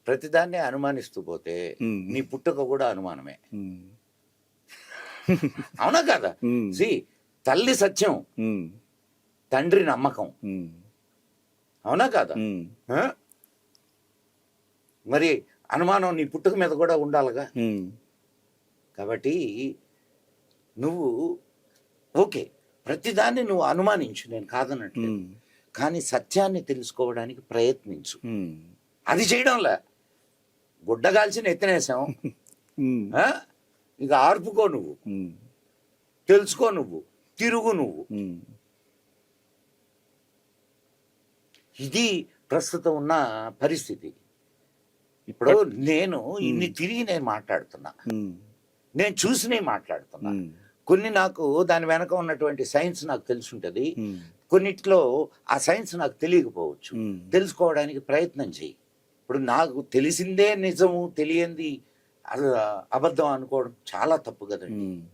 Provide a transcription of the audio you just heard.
ప్రతిదాన్ని అనుమానిస్తూ పోతే ఉమ్. నీ పుట్టుక కూడా అనుమానమే. ఉమ్. అవునా కదా? ఉమ్. సి తల్లి సత్యం, ఉమ్. తండ్రి నమ్మకం. ఉమ్. అవునా కదా? ఉమ్. ఆ? మరి అనుమానం నీ పుట్టుక మీద కూడా ఉండాలిగా. ఉమ్. కాబట్టి నువ్వు ఓకే, ప్రతిదాన్ని నువ్వు అనుమానించు, నేను కాదనట్లేదు. ఉమ్. కానీ సత్యాన్ని తెలుసుకోవడానికి ప్రయత్నించు. ఉమ్. అది చేయడంలే గుడ్డగాల్చిన ఎత్తినేసాం. ఉమ్. ఇక ఆర్పుకో నువ్వు, ఉమ్. తెలుసుకో నువ్వు, తిరుగు నువ్వు. ఉమ్. ఇది ప్రస్తుతం ఉన్న పరిస్థితి. ఇప్పుడు నేను ఇన్ని తిరిగి నేను మాట్లాడుతున్నా, ఉమ్. నేను చూసినవి మాట్లాడుతున్నా. ఉమ్. కొన్ని నాకు దాని వెనక ఉన్నటువంటి సైన్స్ నాకు తెలిసి ఉంటుంది, ఉమ్. కొన్నిట్లో ఆ సైన్స్ నాకు తెలియకపోవచ్చు. ఉమ్. తెలుసుకోవడానికి ప్రయత్నం చెయ్యి. ఇప్పుడు నాకు తెలిసిందే నిజము, తెలియంది అది అబద్ధం అనుకోవడం చాలా తప్పు కదండి. ఉమ్.